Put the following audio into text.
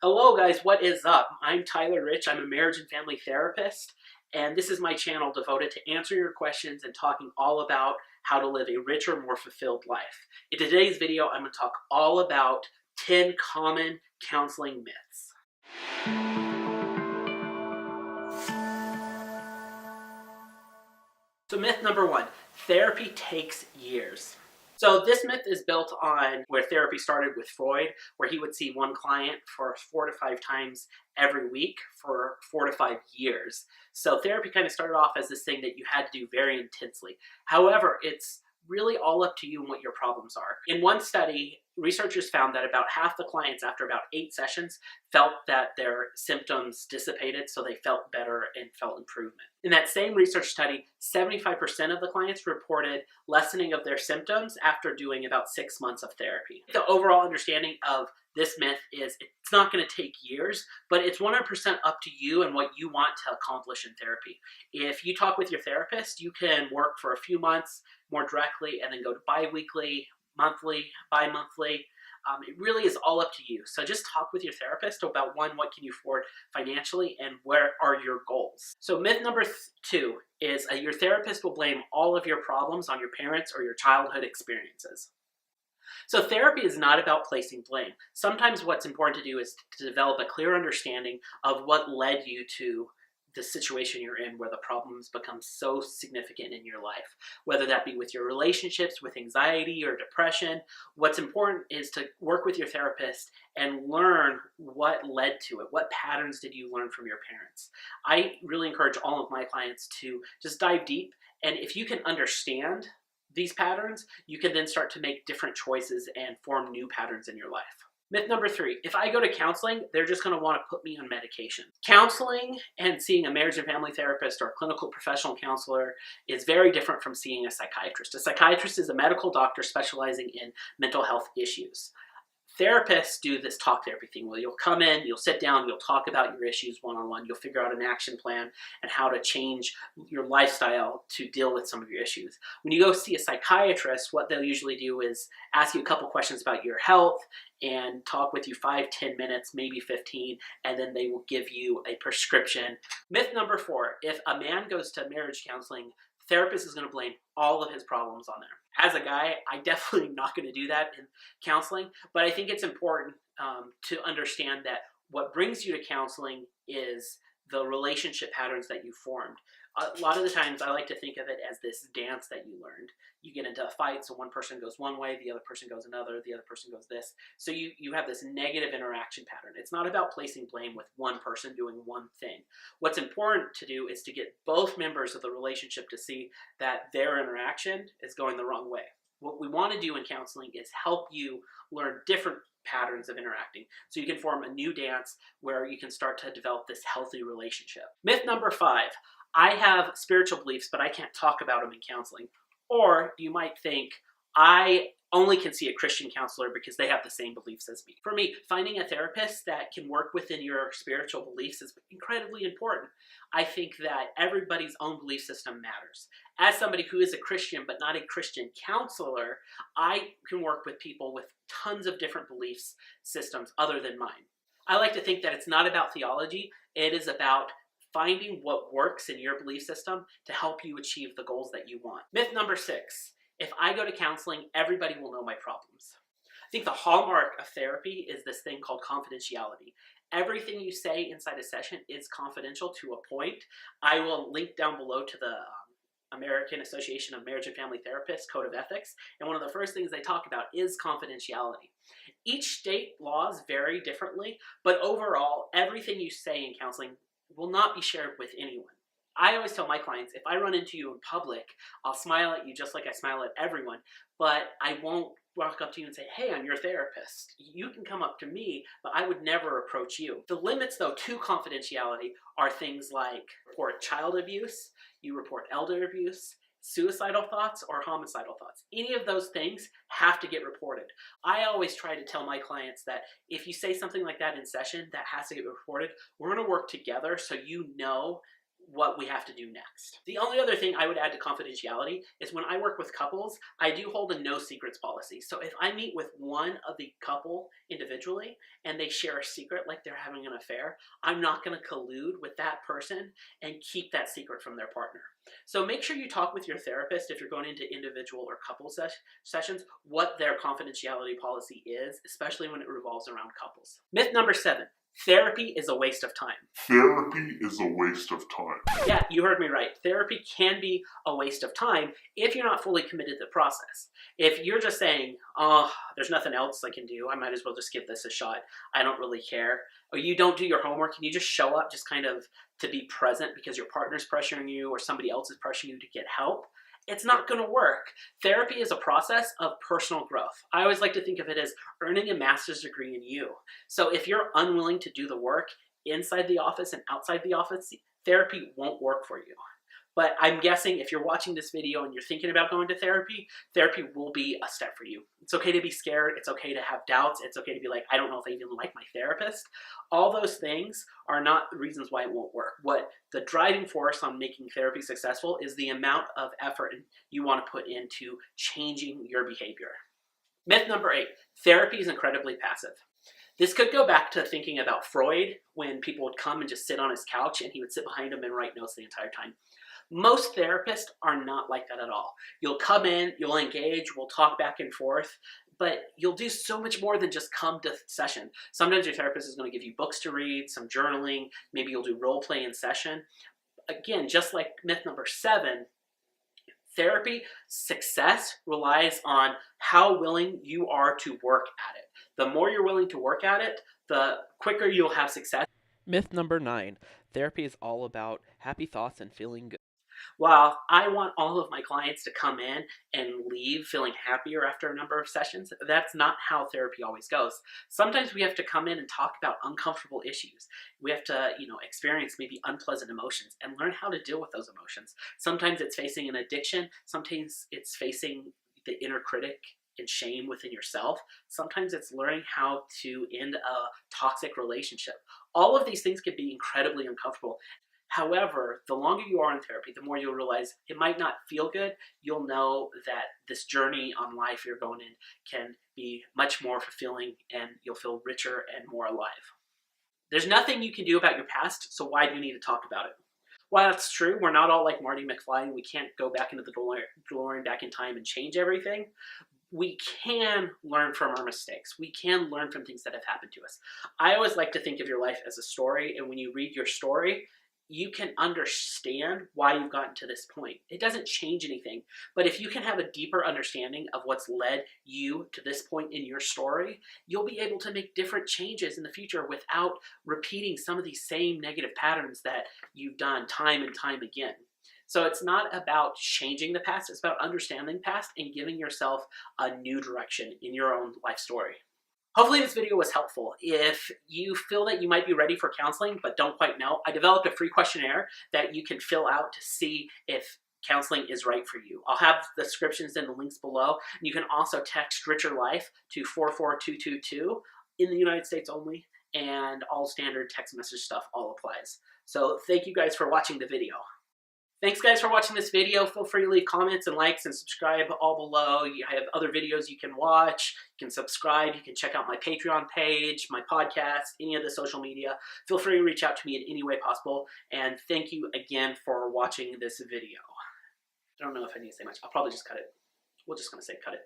Hello guys, what is up? I'm Tyler Rich. I'm a marriage and family therapist, and this is my channel devoted to answering your questions and talking all about how to live a richer, more fulfilled life. In today's video, I'm going to talk all about 10 common counseling myths. So myth number one, therapy takes years. So this myth is built on where therapy started with Freud, where he would see one client for 4 to 5 times every week for 4 to 5 years. So therapy kind of started off as this thing that you had to do very intensely. However, it's really all up to you and what your problems are. In one study, researchers found that about half the clients after about 8 sessions felt that their symptoms dissipated, so they felt better and felt improvement. In that same research study, 75% of the clients reported lessening of their symptoms after doing about 6 months of therapy. The overall understanding of this myth is it's not going to take years, but it's 100% up to you and what you want to accomplish in therapy. If you talk with your therapist, you can work for a few months more directly and then go to bi-weekly, monthly, bi-monthly. It really is all up to you. So just talk with your therapist about one, what can you afford financially and where are your goals. So myth number 2 is your therapist will blame all of your problems on your parents or your childhood experiences. So therapy is not about placing blame. Sometimes what's important to do is to develop a clear understanding of what led you to the situation you're in where the problems become so significant in your life, whether that be with your relationships, with anxiety or depression. What's important is to work with your therapist and learn what led to it. What patterns did you learn from your parents? I really encourage all of my clients to just dive deep, and if you can understand these patterns, you can then start to make different choices and form new patterns in your life. Myth number 3, if I go to counseling, they're just going to want to put me on medication. Counseling and seeing a marriage and family therapist or a clinical professional counselor is very different from seeing a psychiatrist. A psychiatrist is a medical doctor specializing in mental health issues. Therapists do this talk therapy thing where you'll come in, you'll sit down, you'll talk about your issues one-on-one, you'll figure out an action plan and how to change your lifestyle to deal with some of your issues. When you go see a psychiatrist, what they'll usually do is ask you a couple questions about your health and talk with you 5-10 minutes, maybe 15, and then they will give you a prescription. Myth number 4, if a man goes to marriage counseling, therapist is going to blame all of his problems on there. As a guy, I definitely am not going to do that in counseling, but I think it's important to understand that what brings you to counseling is the relationship patterns that you formed. A lot of the times I like to think of it as this dance that you learned. You get into a fight, so one person goes one way, the other person goes another, the other person goes this. So you have this negative interaction pattern. It's not about placing blame with one person doing one thing. What's important to do is to get both members of the relationship to see that their interaction is going the wrong way. What we want to do in counseling is help you learn different patterns of interacting so you can form a new dance where you can start to develop this healthy relationship. Myth number 5, I have spiritual beliefs, but I can't talk about them in counseling. Or you might think, I only can see a Christian counselor because they have the same beliefs as me. For me, finding a therapist that can work within your spiritual beliefs is incredibly important. I think that everybody's own belief system matters. As somebody who is a Christian but not a Christian counselor, I can work with people with tons of different beliefs systems other than mine. I like to think that it's not about theology, it is about finding what works in your belief system to help you achieve the goals that you want. Myth number 6, if I go to counseling, everybody will know my problems. I think the hallmark of therapy is this thing called confidentiality. Everything you say inside a session is confidential to a point. I will link down below to the American Association of Marriage and Family Therapists Code of Ethics, and one of the first things they talk about is confidentiality. Each state laws vary differently, but overall, everything you say in counseling will not be shared with anyone. I always tell my clients, if I run into you in public, I'll smile at you just like I smile at everyone, but I won't walk up to you and say, hey, I'm your therapist. You can come up to me, but I would never approach you. The limits, though, to confidentiality are things like report child abuse, you report elder abuse, suicidal thoughts, or homicidal thoughts. Any of those things have to get reported. I always try to tell my clients that if you say something like that in session that has to get reported, we're going to work together so you know what we have to do next. The only other thing I would add to confidentiality is when I work with couples, I do hold a no secrets policy. So if I meet with one of the couple individually and they share a secret like they're having an affair, I'm not going to collude with that person and keep that secret from their partner. So make sure you talk with your therapist if you're going into individual or couple sessions, what their confidentiality policy is, especially when it revolves around couples. Myth number 7. Therapy is a waste of time. Therapy is a waste of time. Yeah, you heard me right. Therapy can be a waste of time if you're not fully committed to the process. If you're just saying, oh, there's nothing else I can do, I might as well just give this a shot, I don't really care, or you don't do your homework and you just show up just kind of to be present because your partner's pressuring you or somebody else is pressuring you to get help, it's not going to work. Therapy is a process of personal growth. I always like to think of it as earning a master's degree in you. So if you're unwilling to do the work inside the office and outside the office, therapy won't work for you. But I'm guessing if you're watching this video and you're thinking about going to therapy, therapy will be a step for you. It's okay to be scared. It's okay to have doubts. It's okay to be like, I don't know if I even like my therapist. All those things are not reasons why it won't work. What the driving force on making therapy successful is the amount of effort you want to put into changing your behavior. Myth number 8, therapy is incredibly passive. This could go back to thinking about Freud when people would come and just sit on his couch and he would sit behind him and write notes the entire time. Most therapists are not like that at all. You'll come in, you'll engage, we'll talk back and forth, but you'll do so much more than just come to session. Sometimes your therapist is going to give you books to read, some journaling, maybe you'll do role play in session. Again, just like myth number 7, therapy success relies on how willing you are to work at it. The more you're willing to work at it, the quicker you'll have success. Myth number 9. Therapy is all about happy thoughts and feeling good. While I want all of my clients to come in and leave feeling happier after a number of sessions, that's not how therapy always goes. Sometimes we have to come in and talk about uncomfortable issues. We have to, experience maybe unpleasant emotions and learn how to deal with those emotions. Sometimes it's facing an addiction. Sometimes it's facing the inner critic and shame within yourself. Sometimes it's learning how to end a toxic relationship. All of these things can be incredibly uncomfortable. However, the longer you are in therapy, the more you'll realize it might not feel good. You'll know that this journey on life you're going in can be much more fulfilling and you'll feel richer and more alive. There's nothing you can do about your past, so why do you need to talk about it? While that's true, we're not all like Marty McFly and we can't go back into the DeLorean back in time and change everything. We can learn from our mistakes. We can learn from things that have happened to us. I always like to think of your life as a story, and when you read your story, you can understand why you've gotten to this point. It doesn't change anything, but if you can have a deeper understanding of what's led you to this point in your story, you'll be able to make different changes in the future without repeating some of these same negative patterns that you've done time and time again. So it's not about changing the past, it's about understanding the past and giving yourself a new direction in your own life story. Hopefully this video was helpful. If you feel that you might be ready for counseling but don't quite know, I developed a free questionnaire that you can fill out to see if counseling is right for you. I'll have the descriptions and the links below. And you can also text Richer Life to 44222 in the United States only, and all standard text message stuff all applies. So thank you guys for watching the video. Thanks guys for watching this video. Feel free to leave comments and likes and subscribe all below. I have other videos you can watch. You can subscribe. You can check out my Patreon page, my podcast, any of the social media. Feel free to reach out to me in any way possible. And thank you again for watching this video. I don't know if I need to say much. I'll probably just cut it. We're just going to say cut it.